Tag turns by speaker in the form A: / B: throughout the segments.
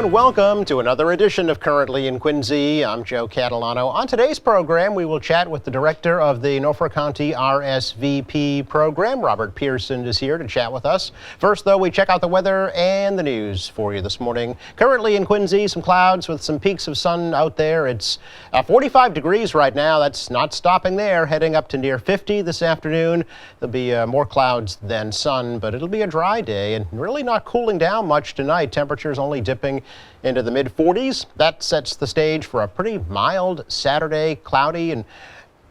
A: and welcome to another edition of Currently in Quincy. I'm Joe Catalano. On today's program, we will chat with the director of the Norfolk County RSVP program. Robert Pearson is here to chat with us. First, though, we check out the weather and the news for you this morning. Currently in Quincy, some clouds with some peaks of sun out there. It's 45 degrees right now. That's not stopping there. Heading up to near 50 this afternoon. There'll be more clouds than sun, but it'll be a dry day and really not cooling down much tonight. Temperatures only dipping into the mid-40s. That sets the stage for a pretty mild Saturday, cloudy and,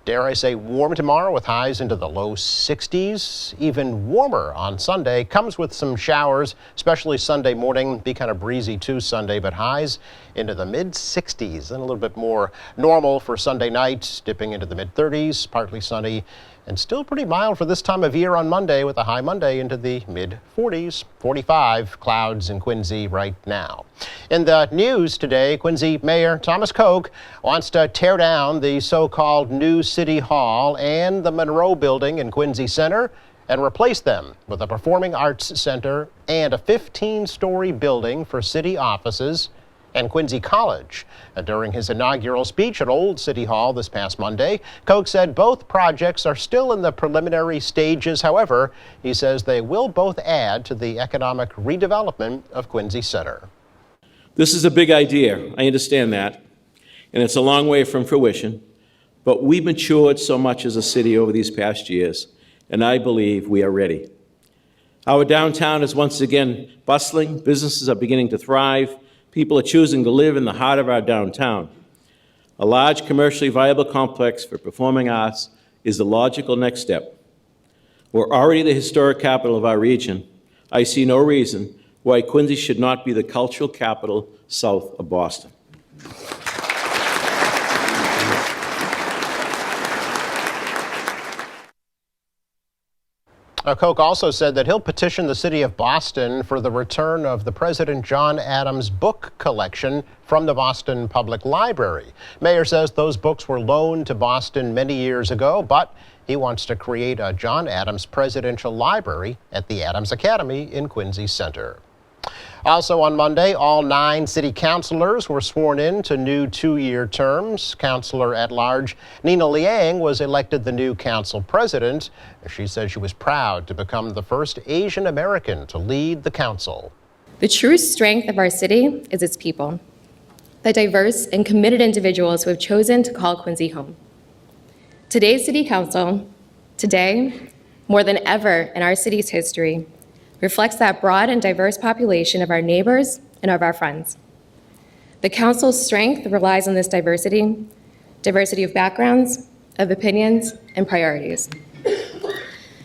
A: dare I say, warm tomorrow with highs into the low 60s. Even warmer on Sunday. Comes with some showers, especially Sunday morning. Be kind of breezy too Sunday, but highs into the mid-60s and a little bit more normal for Sunday night, dipping into the mid-30s, partly sunny. And still pretty mild for this time of year on Monday, with a high Monday into the mid-40s. 45 clouds in Quincy right now. In the news today, Quincy Mayor Thomas Koch wants to tear down the so-called new City Hall and the Monroe Building in Quincy Center and replace them with a Performing Arts Center and a 15-story building for city offices and Quincy College. During his inaugural speech at Old City Hall this past Monday, Koch said both projects are still in the preliminary stages. However, he says they will both add to the economic redevelopment of Quincy Center.
B: This is a big idea. I understand that, and it's a long way from fruition, but we've matured so much as a city over these past years, and I believe we are ready. Our downtown is once again bustling. Businesses are beginning to thrive. People are choosing to live in the heart of our downtown. A large commercially viable complex for performing arts is the logical next step. We're already the historic capital of our region. I see no reason why Quincy should not be the cultural capital south of Boston.
A: Koch also said that he'll petition the city of Boston for the return of the President John Adams book collection from the Boston Public Library. Mayor says those books were loaned to Boston many years ago, but he wants to create a John Adams Presidential Library at the Adams Academy in Quincy Center. Also on Monday, all 9 city councilors were sworn in to new 2-year terms. Councilor at large Nina Liang was elected the new council president. She said she was proud to become the first Asian American to lead the council.
C: The true strength of our city is its people, the diverse and committed individuals who have chosen to call Quincy home. Today's city council, today, more than ever in our city's history, reflects that broad and diverse population of our neighbors and of our friends. The council's strength relies on this diversity of backgrounds, of opinions, and priorities.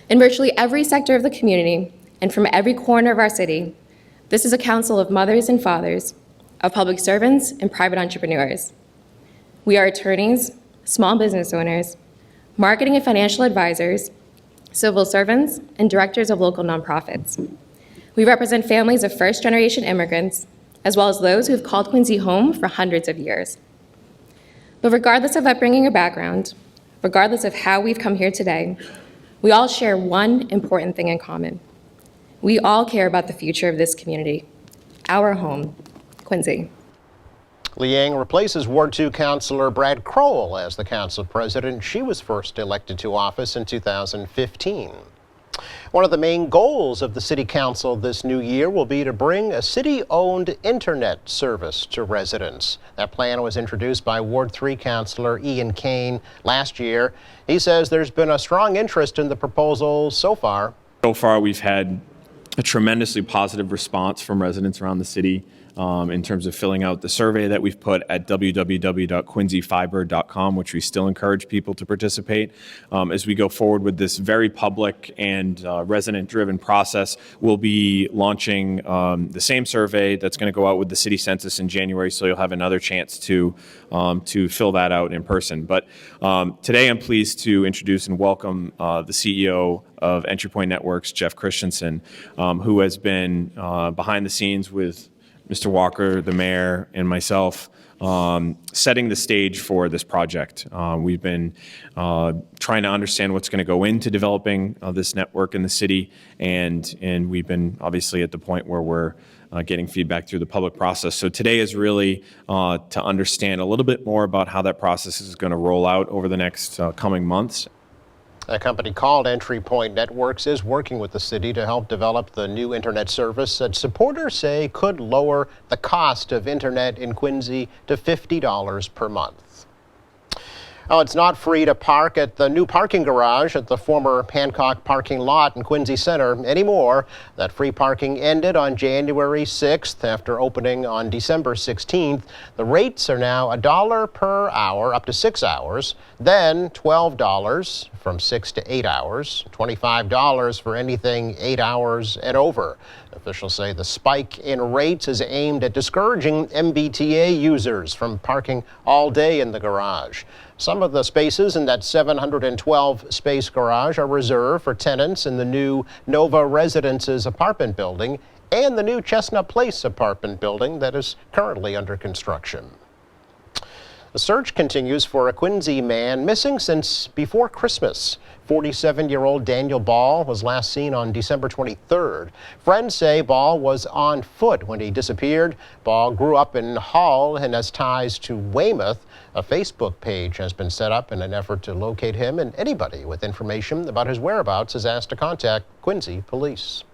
C: In virtually every sector of the community and from every corner of our city, this is a council of mothers and fathers, of public servants and private entrepreneurs. We are attorneys, small business owners, marketing and financial advisors, civil servants, and directors of local nonprofits. We represent families of first-generation immigrants, as well as those who have called Quincy home for hundreds of years. But regardless of upbringing or background, regardless of how we've come here today, we all share one important thing in common. We all care about the future of this community, our home, Quincy.
A: Liang replaces Ward 2 Councilor Brad Crowell as the council president. She was first elected to office in 2015. One of the main goals of the City Council this new year will be to bring a city-owned internet service to residents. That plan was introduced by Ward 3 Councilor Ian Kane last year. He says there's been a strong interest in the proposal so far.
D: So far, we've had a tremendously positive response from residents around the city in terms of filling out the survey that we've put at www.quincyfiber.com, which we still encourage people to participate. As we go forward with this very public and resident-driven process, we'll be launching the same survey that's going to go out with the city census in January, so you'll have another chance to fill that out in person. But today I'm pleased to introduce and welcome the CEO of Entry Point Networks, Jeff Christensen, who has been behind the scenes with Mr. Walker, the mayor, and myself, setting the stage for this project. We've been trying to understand what's going to go into developing this network in the city, and we've been obviously at the point where we're getting feedback through the public process. So today is really to understand a little bit more about how that process is going to roll out over the next coming months.
A: A company called Entry Point Networks is working with the city to help develop the new internet service that supporters say could lower the cost of internet in Quincy to $50 per month. Oh, it's not free to park at the new parking garage at the former Hancock parking lot in Quincy Center anymore. That free parking ended on January 6th after opening on December 16th. The rates are now $1 per hour up to 6 hours, then $12 from 6 to 8 hours, $25 for anything 8 hours and over. Officials say the spike in rates is aimed at discouraging MBTA users from parking all day in the garage. Some of the spaces in that 712-space garage are reserved for tenants in the new Nova Residences apartment building and the new Chestnut Place apartment building that is currently under construction. The search continues for a Quincy man missing since before Christmas. 47-year-old Daniel Ball was last seen on December 23rd. Friends say Ball was on foot when he disappeared. Ball grew up in Hull and has ties to Weymouth. A Facebook page has been set up in an effort to locate him, and anybody with information about his whereabouts is asked to contact Quincy Police.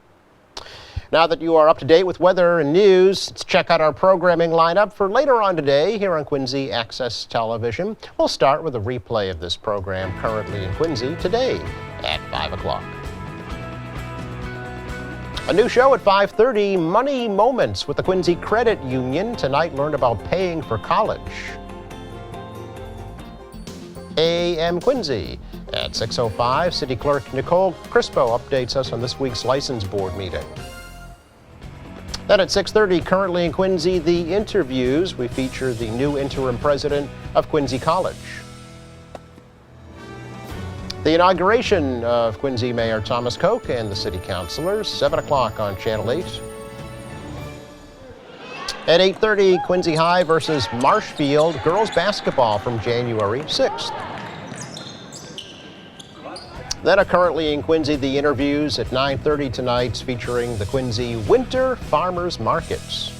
A: Now that you are up to date with weather and news, let's check out our programming lineup for later on today here on Quincy Access Television. We'll start with a replay of this program currently in Quincy today at 5 o'clock. A new show at 5:30, Money Moments with the Quincy Credit Union. Tonight, learn about paying for college. AM Quincy. At 6:05, City Clerk Nicole Crispo updates us on this week's License Board meeting. Then at 6:30, currently in Quincy, the interviews. We feature the new interim president of Quincy College. The inauguration of Quincy Mayor Thomas Koch and the city councilors, 7 o'clock on Channel 8. At 8:30, Quincy High versus Marshfield girls basketball from January 6th. Then currently in Quincy, the interviews at 9:30 tonight featuring the Quincy Winter Farmers Markets.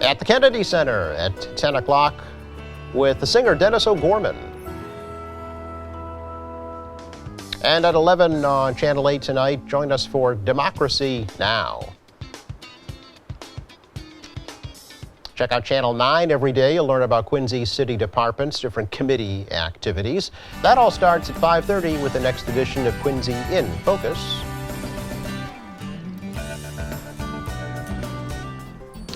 A: At the Kennedy Center at 10 o'clock with the singer Dennis O'Gorman. And at 11 on Channel 8 tonight, join us for Democracy Now! Check out Channel 9 every day. You'll learn about Quincy City Departments, different committee activities. That all starts at 5:30 with the next edition of Quincy in Focus.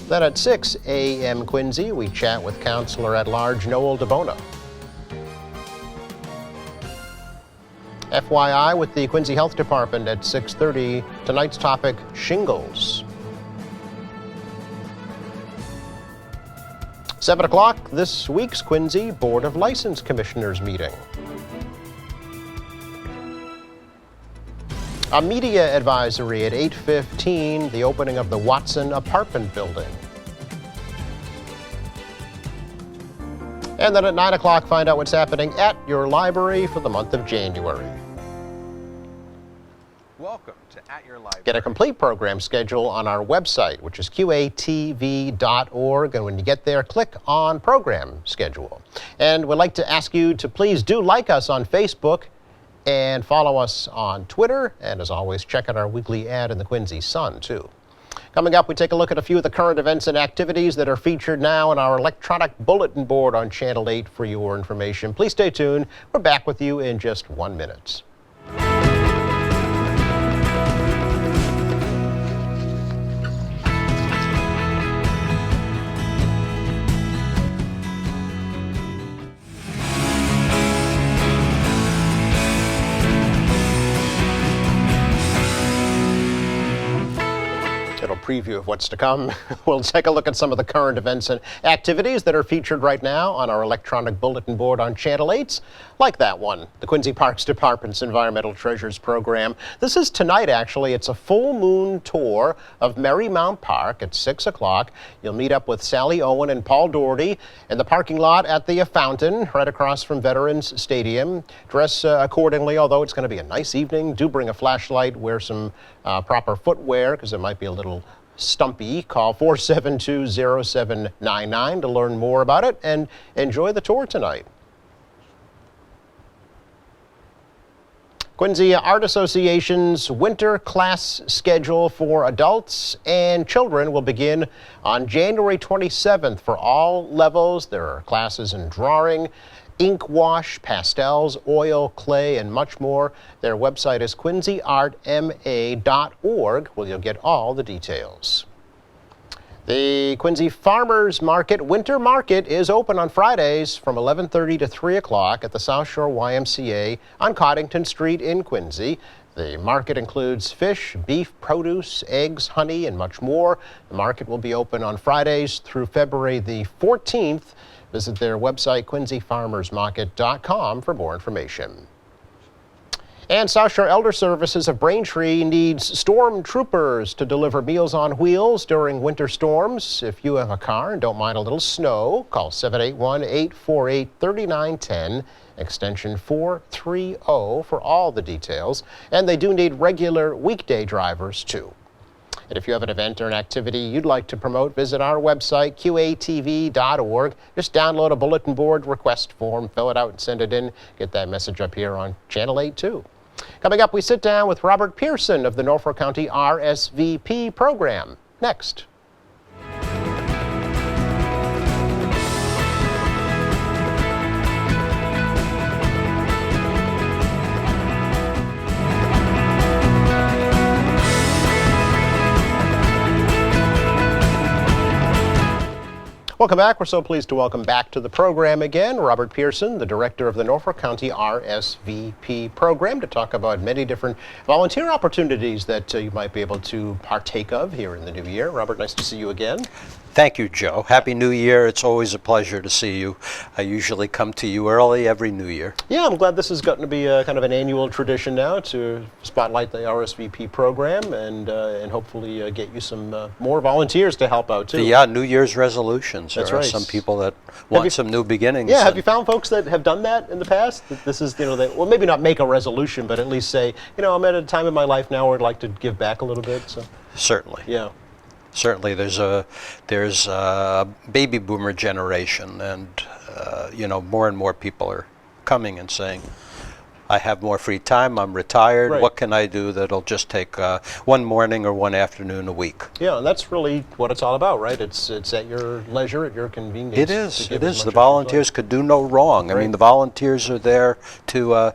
A: Then at 6 a.m. Quincy, we chat with Counselor at Large Noel DeBona. FYI with the Quincy Health Department at 6:30. Tonight's topic, shingles. 7 o'clock, this week's Quincy Board of License Commissioners meeting. A media advisory at 8:15, the opening of the Watson apartment building. And then at 9 o'clock, find out what's happening at your library for the month of January.
E: Welcome to At Your Library.
A: Get a complete program schedule on our website, which is qatv.org. And when you get there, click on Program Schedule. And we'd like to ask you to please do like us on Facebook and follow us on Twitter. And as always, check out our weekly ad in the Quincy Sun, too. Coming up, we take a look at a few of the current events and activities that are featured now in our electronic bulletin board on Channel 8 for your information. Please stay tuned. We're back with you in just 1 minute. preview of what's to come. We'll take a look at some of the current events and activities that are featured right now on our electronic bulletin board on Channel 8's, like that one, the Quincy Parks Department's Environmental Treasures program. This is tonight, actually. It's a full moon tour of Marymount Park at 6 o'clock. You'll meet up with Sally Owen and Paul Doherty in the parking lot at the fountain right across from Veterans Stadium. Dress accordingly, although it's going to be a nice evening. Do bring a flashlight, wear some proper footwear because it might be a little stumpy. Call 472-0799 to learn more about it and enjoy the tour tonight. Quincy Art Association's winter class schedule for adults and children will begin on January 27th for all levels. There are classes in drawing, ink wash, pastels, oil, clay, and much more. Their website is quincyartma.org, where you'll get all the details. The Quincy Farmers Market Winter Market is open on Fridays from 11:30 to 3 o'clock at the South Shore YMCA on Coddington Street in Quincy. The market includes fish, beef, produce, eggs, honey, and much more. The market will be open on Fridays through February the 14th. Visit their website, quincyfarmersmarket.com, for more information. And South Shore Elder Services of Braintree needs storm troopers to deliver Meals on Wheels during winter storms. If you have a car and don't mind a little snow, call 781-848-3910, extension 430 for all the details. And they do need regular weekday drivers, too. And if you have an event or an activity you'd like to promote, visit our website, qatv.org. Just download a bulletin board request form, fill it out, and send it in. Get that message up here on Channel 8, too. Coming up, we sit down with Robert Pearson of the Norfolk County RSVP program. Next. Welcome back. We're so pleased to welcome back to the program again Robert Pearson, the director of the Norfolk County RSVP program, to talk about many different volunteer opportunities that you might be able to partake of here in the new year. Robert, nice to see you again.
F: Thank you, Joe. Happy New Year. It's always a pleasure to see you. I usually come to you early every New Year.
A: Yeah, I'm glad this has gotten to be a kind of an annual tradition now to spotlight the RSVP program and hopefully get you some more volunteers to help out, too.
F: Yeah, New Year's resolutions.
A: That's
F: there are
A: right.
F: some people that want some new beginnings.
A: Yeah, have you found folks that have done that in the past? That this is, well, maybe not make a resolution, but at least say, I'm at a time in my life now where I'd like to give back a little bit. So.
F: Certainly.
A: Yeah.
F: Certainly, there's a baby boomer generation, and more and more people are coming and saying, I have more free time, I'm retired,
A: Right.
F: What can I do that'll just take one morning or one afternoon a week?
A: Yeah, and that's really what it's all about, right? It's at your leisure, at your convenience.
F: It
A: to
F: is.
A: give
F: It
A: as
F: is.
A: much
F: The
A: as you'd
F: volunteers could do no wrong. I
A: Right.
F: mean, the volunteers are there to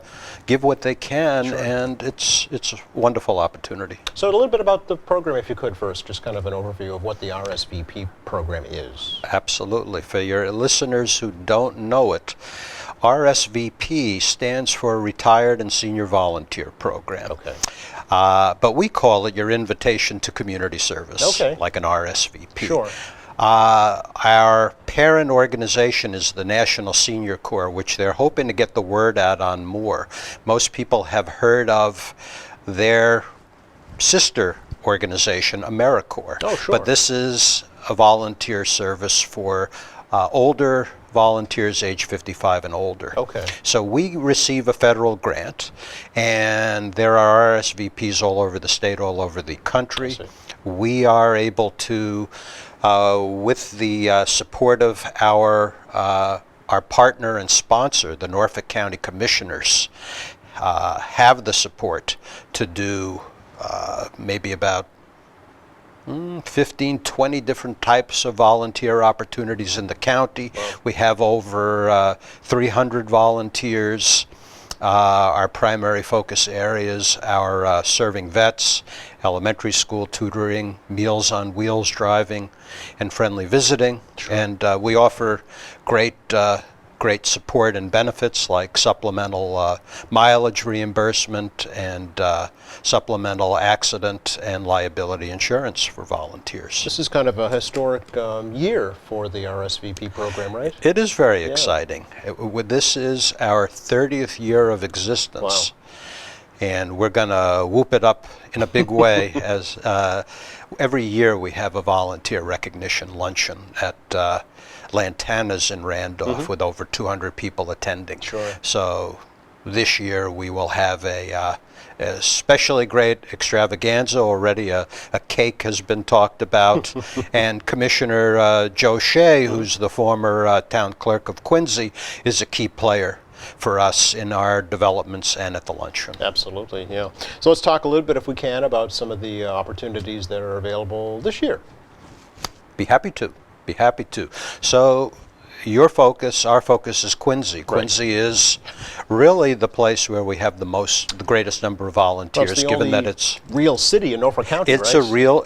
F: give what they can,
A: Sure.
F: and it's a wonderful opportunity.
A: like. So a little bit about the program, if you could first, just kind of an overview of what the RSVP program is.
F: Absolutely. For your listeners who don't know it, RSVP stands for Retired and Senior Volunteer Program.
A: Okay.
F: But we call it your invitation to community service,
A: Okay.
F: like an RSVP.
A: Sure.
F: Our parent organization is the National Senior Corps, which they're hoping to get the word out on more. Most people have heard of their sister organization, AmeriCorps.
A: Oh, sure.
F: But this is a volunteer service for older volunteers age 55 and older.
A: Okay.
F: So we receive a federal grant, and there are RSVPs all over the state, all over the country.
A: I see.
F: We are able to, with the support of our partner and sponsor, the Norfolk County Commissioners, have the support to do maybe about 15, 20 different types of volunteer opportunities in the county.
A: Wow.
F: We have over 300 volunteers. Our primary focus areas are serving vets, elementary school tutoring, Meals on Wheels driving, and friendly visiting.
A: Sure.
F: And we offer great great support and benefits like supplemental mileage reimbursement and supplemental accident and liability insurance for volunteers.
A: This is kind of a historic year for the RSVP program, right?
F: It is very exciting. This is our 30th year of existence.
A: Wow.
F: And we're going to whoop it up in a big way as every year we have a volunteer recognition luncheon at Lantana's in Randolph with over 200 people attending.
A: Sure.
F: So this year we will have a especially great extravaganza. Already a cake has been talked about. And Commissioner Joe Shea, who's the former town clerk of Quincy, is a key player for us in our developments and at the luncheon.
A: Absolutely, yeah. So let's talk a little bit, if we can, about some of the opportunities that are available this year.
F: Be happy to. Be happy to. So your focus, our focus is Quincy. Quincy is really the place where we have the greatest number of volunteers,
A: It's the
F: given
A: only
F: that it's
A: real city in Norfolk County,
F: it's
A: right?
F: a real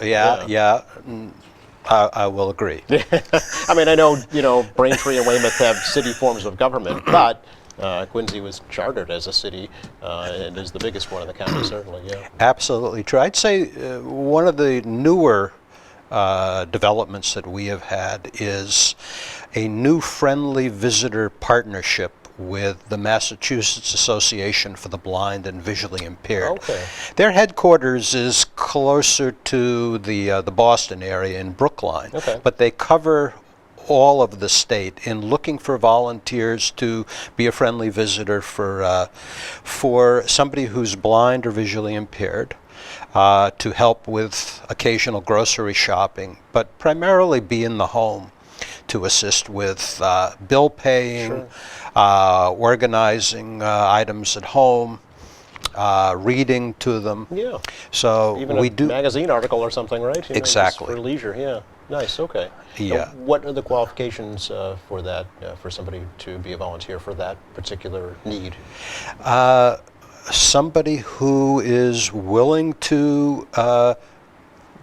F: I will agree.
A: I mean, I know, Braintree and Weymouth have city forms of government, but Quincy was chartered as a city and is the biggest one in the county, certainly, yeah.
F: Absolutely true. I'd say one of the newer developments that we have had is a new friendly visitor partnership with the Massachusetts Association for the Blind and Visually Impaired.
A: Okay.
F: Their headquarters is closer to the Boston area in Brookline,
A: Okay.
F: but they cover all of the state in looking for volunteers to be a friendly visitor for somebody who's blind or visually impaired, to help with occasional grocery shopping, but primarily be in the home to assist with bill paying, organizing items at home, reading to them.
A: Yeah.
F: So
A: Even
F: we
A: a
F: do.
A: magazine article or something, right? Just
F: Exactly.
A: for leisure, yeah. Nice, okay.
F: Yeah.
A: Now, what are the qualifications for that, for somebody to be a volunteer for that particular need?
F: Somebody who is willing to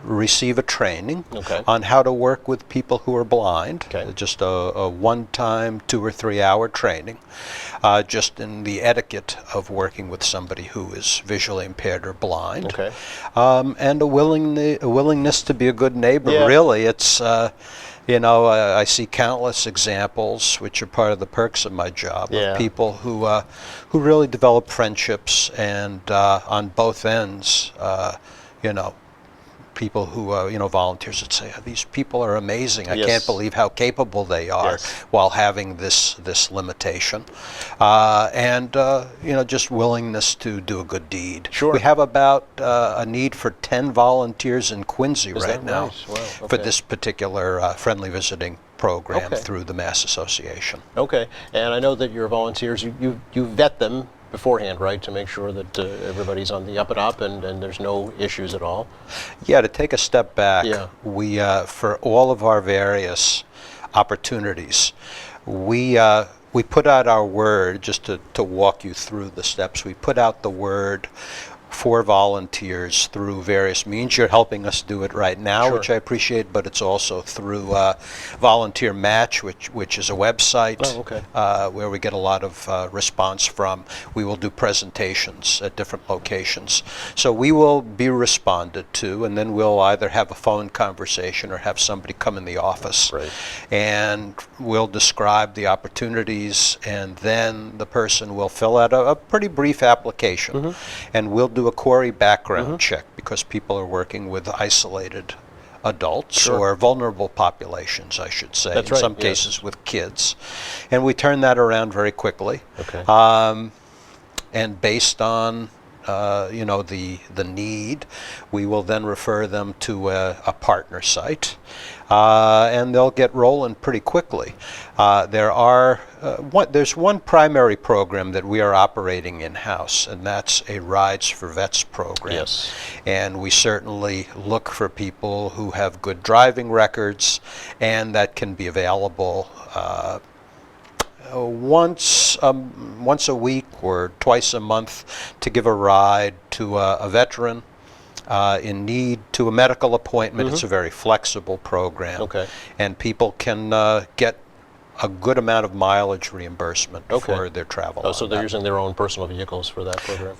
F: receive a training
A: Okay.
F: on how to work with people who are blind.
A: Okay.
F: Just a one-time 2 or 3 hour training, just in the etiquette of working with somebody who is visually impaired or blind.
A: Okay.
F: And a willingness to be a good neighbor.
A: Yeah.
F: Really, it's I see countless examples, which are part of the perks of my job,
A: Yeah.
F: of people who really develop friendships, and on both ends, people who volunteers that say, these people are amazing. I
A: Yes.
F: can't believe how capable they are
A: Yes.
F: while having this limitation, and just willingness to do a good deed.
A: Sure.
F: We have about a need for 10 volunteers in Quincy
A: Is
F: right
A: that
F: now
A: right? Wow,
F: for
A: okay.
F: this particular friendly visiting program
A: Okay.
F: through the Mass Association.
A: Okay, and I know that your volunteers, you vet them beforehand, right, to make sure that everybody's on the up and up and there's no issues at all?
F: Yeah, to take a step back,
A: Yeah.
F: we for all of our various opportunities, we put out our word, just to walk you through the steps. We put out the word for volunteers through various means. You're helping us do it right now,
A: Sure.
F: which I appreciate, but it's also through Volunteer Match, which is a website
A: Oh, okay.
F: where we get a lot of response from. We will do presentations at different locations. So we will be responded to, and then we'll either have a phone conversation or have somebody come in the office.
A: Right.
F: And we'll describe the opportunities, and then the person will fill out a pretty brief application, and we'll do a query background check, because people are working with isolated adults,
A: Sure.
F: or vulnerable populations, I should say,
A: That's
F: in
A: right,
F: some
A: yes.
F: cases with kids. And we turn that around very quickly.
A: Okay.
F: And based on the need, we will then refer them to a partner site, and they'll get rolling pretty quickly. There's one primary program that we are operating in-house, and that's a Rides for Vets program.
A: Yes.
F: And we certainly look for people who have good driving records, and that can be available once a week or twice a month to give a ride to a veteran in need, to a medical appointment. It's a very flexible program.
A: Okay.
F: And people can get a good amount of mileage reimbursement
A: Okay.
F: for their travel.
A: Oh,
F: on
A: so they're
F: that.
A: using their own personal vehicles for that program?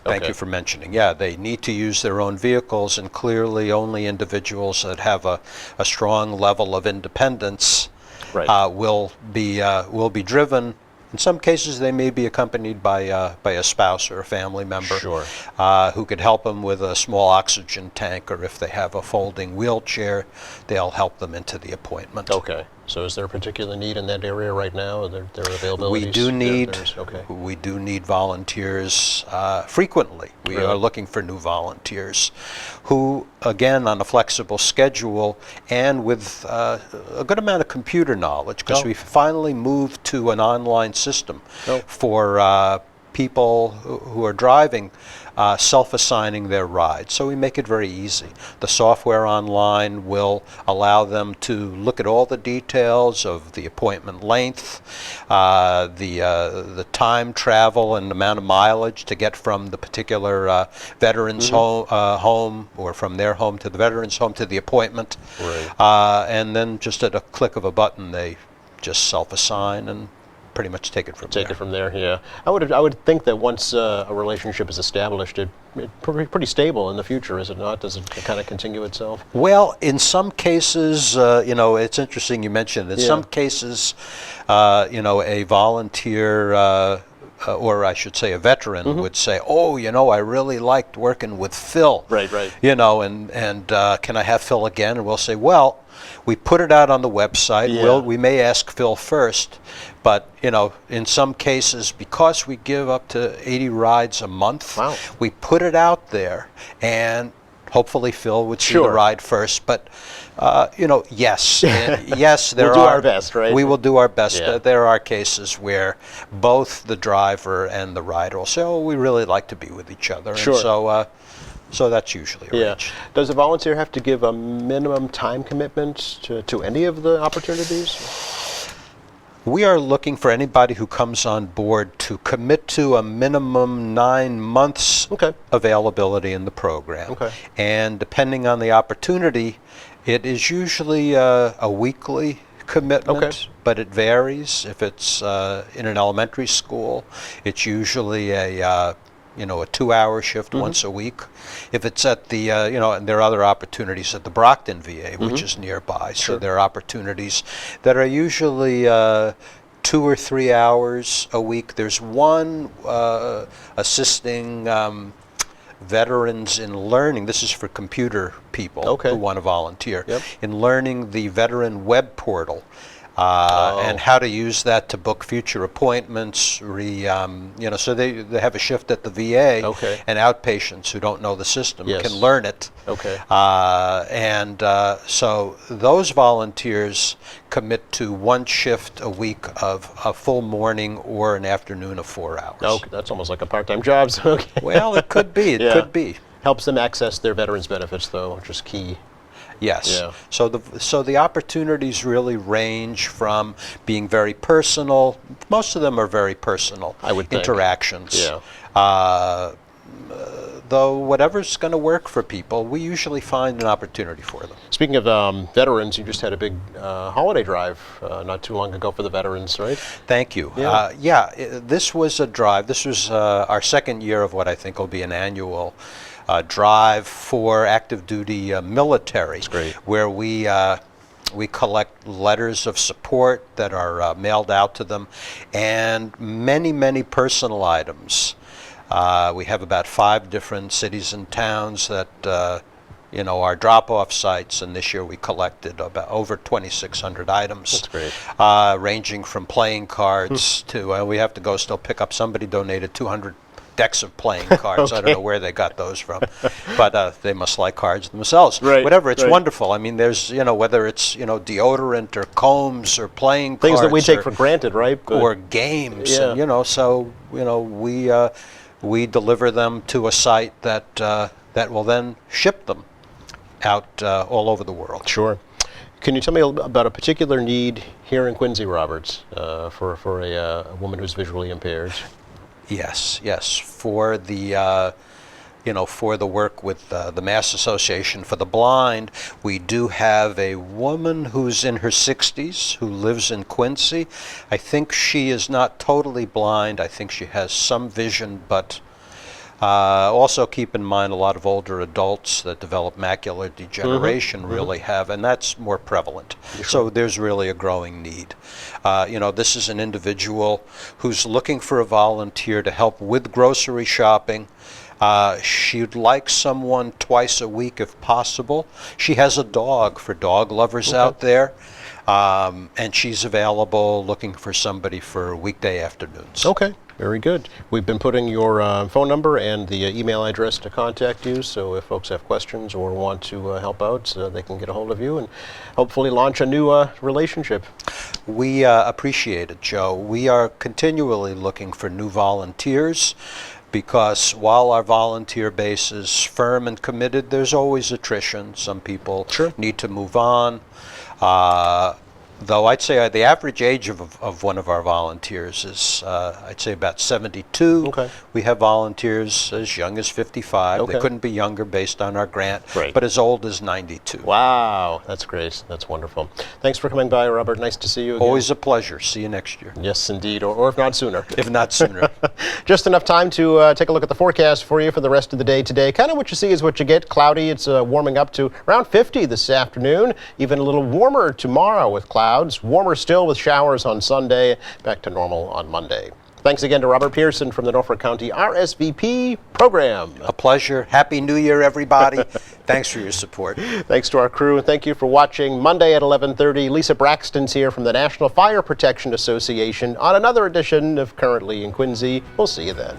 F: Thank
A: Okay.
F: you for mentioning. Yeah, they need to use their own vehicles, and clearly only individuals that have a strong level of independence
A: Right.
F: will be driven. In some cases, they may be accompanied by a spouse or a family member
A: Sure.
F: who could help them with a small oxygen tank, or if they have a folding wheelchair, they'll help them into the appointment.
A: Okay. So is there a particular need in that area right now? Their availabilities?
F: We do need
A: Okay.
F: we do need volunteers frequently. We
A: Really?
F: are looking for new volunteers who, again, on a flexible schedule and with a good amount of computer knowledge, because
A: Oh.
F: we finally moved to an online system
A: Oh.
F: for people who are driving, self-assigning their rides. So we make it very easy. The software online will allow them to look at all the details of the appointment length, the time travel and amount of mileage to get from the particular veteran's home, or from their home to the veteran's home to the appointment.
A: Right.
F: And then just at a click of a button, they just self-assign and pretty much take it from there.
A: Take it from there, yeah. I would think that once a relationship is established, it's pretty stable in the future, is it not? Does it kind of continue itself?
F: Well, in some cases, it's interesting you mentioned. In
A: Yeah.
F: some cases, a volunteer, or I should say a veteran, would say, "Oh, I really liked working with Phil."
A: Right, right.
F: And can I have Phil again? And we'll say, "Well, we put it out on the website.
A: Yeah.
F: We may ask Phil first, but in some cases, because we give up to 80 rides a month,
A: Wow.
F: we put it out there, and hopefully Phil would see the
A: Sure.
F: ride first. But yes, yes, there
A: We'll do
F: are.
A: our best, right?
F: We will do our best.
A: Yeah.
F: There are cases where both the driver and the rider will say, "Oh, we really like to be with each other,"
A: Sure.
F: and so that's usually
A: Yeah.
F: arranged.
A: Does a volunteer have to give a minimum time commitment to any of the opportunities?
F: We are looking for anybody who comes on board to commit to a minimum 9 months
A: Okay.
F: availability in the program.
A: Okay.
F: And depending on the opportunity, it is usually a weekly commitment,
A: Okay.
F: but it varies. If it's in an elementary school, it's usually a 2-hour shift once a week. If it's at the, and there are other opportunities at the Brockton VA, which is nearby. So there are opportunities that are usually 2 or 3 hours a week. There's one assisting veterans in learning. This is for computer people
A: Okay.
F: who want to volunteer.
A: Yep.
F: In learning the veteran web portal. And how to use that to book future appointments. So they have a shift at the VA,
A: Okay.
F: and outpatients who don't know the system
A: Yes.
F: can learn it.
A: Okay.
F: So those volunteers commit to one shift a week of a full morning or an afternoon of 4 hours.
A: Okay, that's almost like a part-time job. So okay.
F: Well, it could be. It
A: Yeah.
F: could be.
A: Helps them access their veterans benefits, though, which is key.
F: Yes.
A: Yeah.
F: So the opportunities really range from being very personal. Most of them are very personal.
A: I would think.
F: Interactions.
A: Yeah.
F: Though whatever's going to work for people, we usually find an opportunity for them.
A: Speaking of veterans, you just had a big holiday drive not too long ago for the veterans, right?
F: Thank you.
A: Yeah.
F: This was a drive. This was our second year of what I think will be an annual drive for active duty military.
A: That's great.
F: Where we collect letters of support that are mailed out to them, and many, many personal items. We have about 5 different cities and towns that are drop-off sites, and this year we collected about over 2,600 items.
A: That's great.
F: Ranging from playing cards to, we have to go still pick up, somebody donated 200 decks of playing cards. I don't know where they got those from, but they must like cards themselves.
A: Right,
F: Whatever, it's
A: right.
F: wonderful. I mean, there's, whether it's, deodorant or combs or playing
A: Things
F: cards.
A: that we take
F: or,
A: for granted, right? But-
F: or games.
A: Yeah.
F: And, so, we deliver them to a site that will then ship them out all over the world.
A: Sure. Can you tell me about a particular need here in Quincy, Roberts, for a woman who's visually impaired?
F: Yes. For the for the work with the Mass Association for the Blind. We do have a woman who's in her 60s who lives in Quincy. I think she is not totally blind. I think she has some vision, but also keep in mind a lot of older adults that develop macular degeneration really have, and that's more prevalent. So there's really a growing need. This is an individual who's looking for a volunteer to help with grocery shopping. She'd like someone twice a week if possible. She has a dog for dog lovers out there, and she's available looking for somebody for weekday afternoons.
A: Okay, very good. We've been putting your phone number and the email address to contact you, so if folks have questions or want to help out, they can get a hold of you and hopefully launch a new relationship.
F: We appreciate it, Joe. We are continually looking for new volunteers, because while our volunteer base is firm and committed, there's always attrition. Some people need to move on. Though I'd say the average age of one of our volunteers is, I'd say, about 72.
A: Okay.
F: We have volunteers as young as 55.
A: Okay.
F: They couldn't be younger based on our grant,
A: Right.
F: but as old as 92.
A: Wow, that's great. That's wonderful. Thanks for coming by, Robert. Nice to see you again.
F: Always a pleasure. See you next year,
A: Yes, indeed, or if not sooner.
F: if not sooner.
A: Just enough time to take a look at the forecast for you for the rest of the day today. Kind of what you see is what you get. Cloudy. It's warming up to around 50 this afternoon. Even a little warmer tomorrow with clouds. Warmer still with showers on Sunday. Back to normal on Monday. Thanks again to Robert Pearson from the Norfolk County RSVP program.
F: A pleasure. Happy New Year, everybody. Thanks for your support.
A: Thanks to our crew, and thank you for watching. Monday at 11:30, Lisa Braxton's here from the National Fire Protection Association on another edition of Currently in Quincy. We'll see you then.